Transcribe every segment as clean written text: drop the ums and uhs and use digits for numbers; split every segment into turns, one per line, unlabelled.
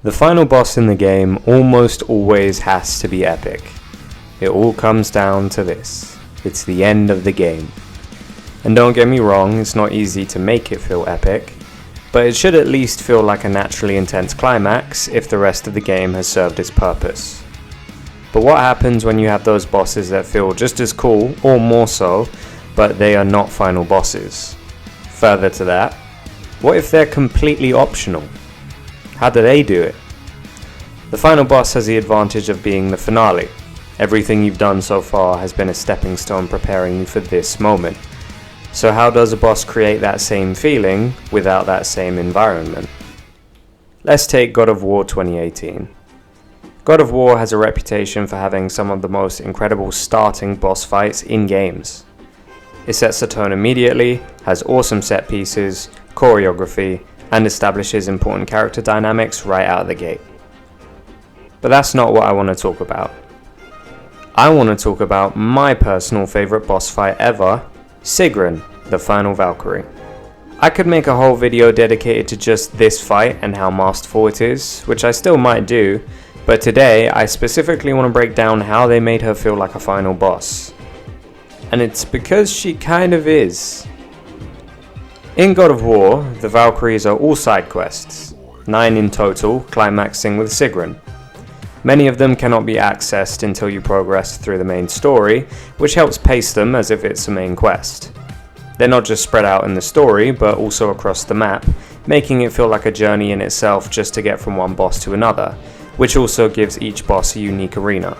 The final boss in the game almost always has to be epic. It all comes down to this. It's the end of the game. And don't get me wrong, it's not easy to make it feel epic, but it should at least feel like a naturally intense climax if the rest of the game has served its purpose. But what happens when you have those bosses that feel just as cool, or more so, but they are not final bosses? Further to that, what if they're completely optional? How do they do it? The final boss has the advantage of being the finale. Everything you've done so far has been a stepping stone preparing you for this moment. So how does a boss create that same feeling without that same environment? Let's take God of War 2018. God of War has a reputation for having some of the most incredible starting boss fights in games. It sets the tone immediately, has awesome set pieces, choreography, and establishes important character dynamics right out of the gate. But that's not what I want to talk about. I want to talk about my personal favorite boss fight ever, Sigrun, the final Valkyrie. I could make a whole video dedicated to just this fight and how masterful it is, which I still might do, but today I specifically want to break down how they made her feel like a final boss. And it's because she kind of is. In God of War, the Valkyries are all side quests, 9 in total, climaxing with Sigrun. Many of them cannot be accessed until you progress through the main story, which helps pace them as if it's a main quest. They're not just spread out in the story, but also across the map, making it feel like a journey in itself just to get from one boss to another, which also gives each boss a unique arena.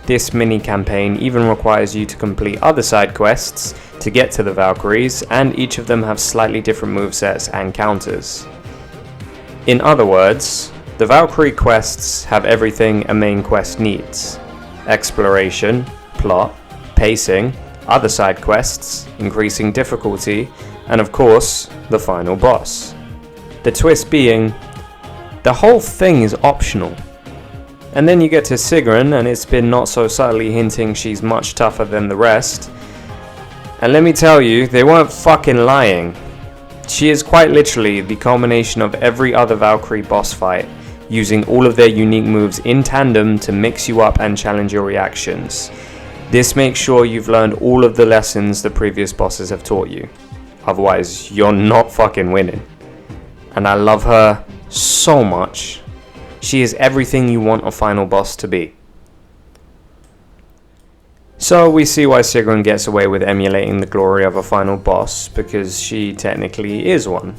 This mini-campaign even requires you to complete other side quests to get to the Valkyries, and each of them have slightly different movesets and counters. In other words, the Valkyrie quests have everything a main quest needs: exploration, plot, pacing, other side quests, increasing difficulty, and of course, the final boss. The twist being, the whole thing is optional. And then you get to Sigrun and it's been not so subtly hinting she's much tougher than the rest. And let me tell you, they weren't fucking lying. She is quite literally the culmination of every other Valkyrie boss fight, using all of their unique moves in tandem to mix you up and challenge your reactions. This makes sure you've learned all of the lessons the previous bosses have taught you. Otherwise, you're not fucking winning. And I love her so much. She is everything you want a final boss to be. So we see why Sigrun gets away with emulating the glory of a final boss, because she technically is one.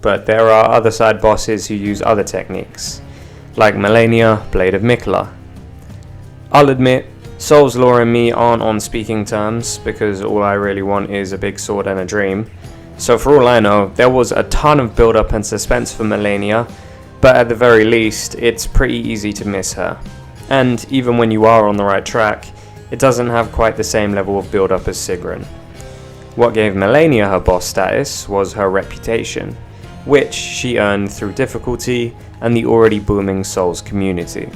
But there are other side bosses who use other techniques, like Malenia, Blade of Mikola. I'll admit, Souls lore and me aren't on speaking terms, because all I really want is a big sword and a dream. So for all I know, there was a ton of build up and suspense for Malenia, but at the very least, it's pretty easy to miss her. And even when you are on the right track, it doesn't have quite the same level of build up as Sigrun. What gave Malenia her boss status was her reputation, which she earned through difficulty and the already booming Souls community.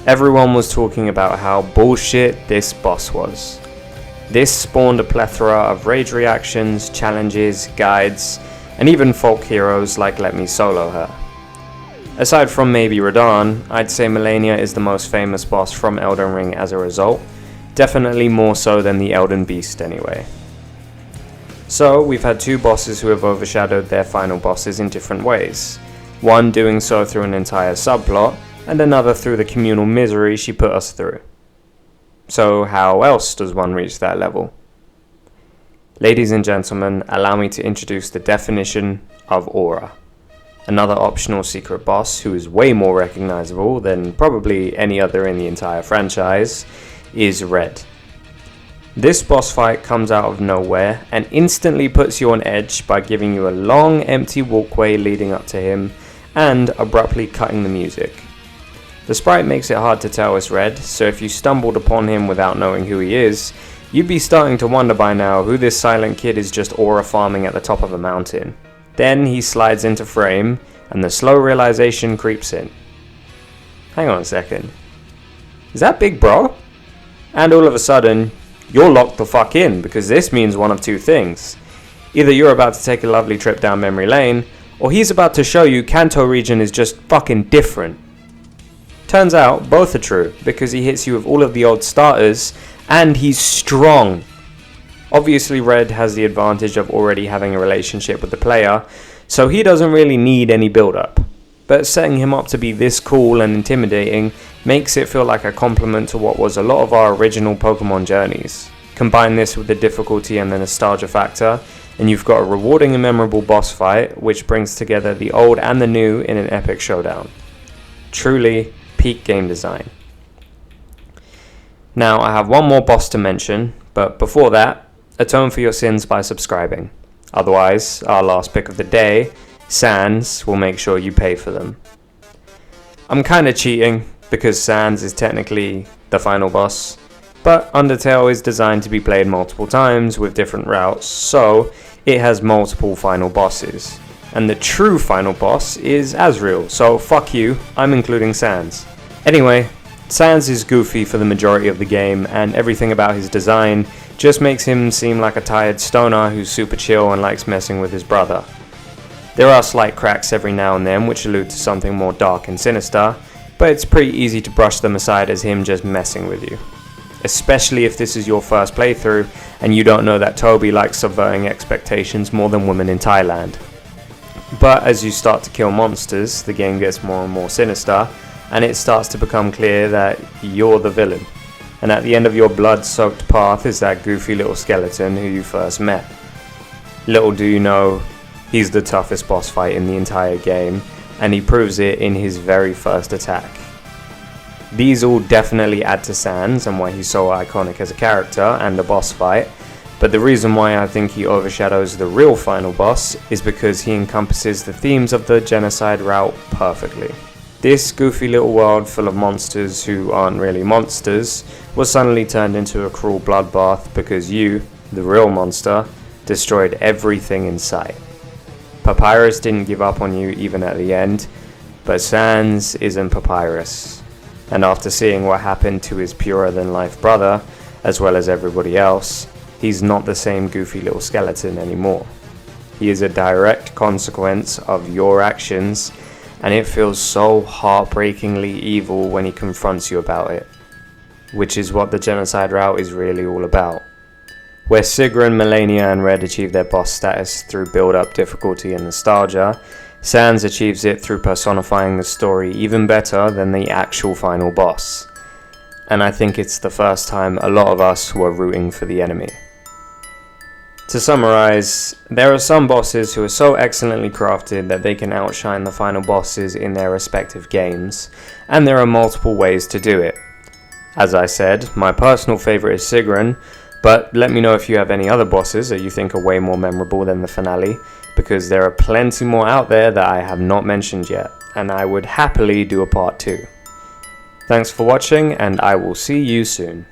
Everyone was talking about how bullshit this boss was. This spawned a plethora of rage reactions, challenges, guides, and even folk heroes like Let Me Solo Her. Aside from maybe Radahn, I'd say Malenia is the most famous boss from Elden Ring as a result, definitely more so than the Elden Beast anyway. So we've had two bosses who have overshadowed their final bosses in different ways, one doing so through an entire subplot, and another through the communal misery she put us through. So how else does one reach that level? Ladies and gentlemen, allow me to introduce the definition of aura. Another optional secret boss who is way more recognizable than probably any other in the entire franchise is Red. This boss fight comes out of nowhere and instantly puts you on edge by giving you a long empty walkway leading up to him and abruptly cutting the music. The sprite makes it hard to tell it's Red, so if you stumbled upon him without knowing who he is, you'd be starting to wonder by now who this silent kid is just aura farming at the top of a mountain. Then he slides into frame, and the slow realization creeps in. Hang on a second. Is that Big Bro? And all of a sudden, you're locked the fuck in, because this means one of two things. Either you're about to take a lovely trip down memory lane, or he's about to show you Kanto region is just fucking different. Turns out both are true, because he hits you with all of the old starters, and he's strong. Obviously Red has the advantage of already having a relationship with the player, so he doesn't really need any build up. But setting him up to be this cool and intimidating makes it feel like a compliment to what was a lot of our original Pokemon journeys. Combine this with the difficulty and the nostalgia factor, and you've got a rewarding and memorable boss fight which brings together the old and the new in an epic showdown. Truly peak game design. Now I have one more boss to mention, but before that, atone for your sins by subscribing. Otherwise, our last pick of the day, Sans, will make sure you pay for them. I'm kinda cheating, because Sans is technically the final boss, but Undertale is designed to be played multiple times with different routes, so it has multiple final bosses. And the true final boss is Azrael, so fuck you, I'm including Sans. Anyway, Sans is goofy for the majority of the game, and everything about his design just makes him seem like a tired stoner who's super chill and likes messing with his brother. There are slight cracks every now and then which allude to something more dark and sinister, but it's pretty easy to brush them aside as him just messing with you. Especially if this is your first playthrough and you don't know that Toby likes subverting expectations more than women in Thailand. But as you start to kill monsters, the game gets more and more sinister, and it starts to become clear that you're the villain. And at the end of your blood-soaked path is that goofy little skeleton who you first met. Little do you know, he's the toughest boss fight in the entire game, and he proves it in his very first attack. These all definitely add to Sans and why he's so iconic as a character and a boss fight, but the reason why I think he overshadows the real final boss is because he encompasses the themes of the genocide route perfectly. This goofy little world full of monsters who aren't really monsters was suddenly turned into a cruel bloodbath because you, the real monster, destroyed everything in sight. Papyrus didn't give up on you even at the end, but Sans isn't Papyrus. And after seeing what happened to his purer-than-life brother, as well as everybody else, he's not the same goofy little skeleton anymore. He is a direct consequence of your actions, and it feels so heartbreakingly evil when he confronts you about it. Which is what the genocide route is really all about. Where Sigrun, Malenia and Red achieve their boss status through build-up difficulty and nostalgia, Sans achieves it through personifying the story even better than the actual final boss. And I think it's the first time a lot of us were rooting for the enemy. To summarize, there are some bosses who are so excellently crafted that they can outshine the final bosses in their respective games, and there are multiple ways to do it. As I said, my personal favourite is Sigrun, but let me know if you have any other bosses that you think are way more memorable than the finale, because there are plenty more out there that I have not mentioned yet, and I would happily do a part 2. Thanks for watching, and I will see you soon.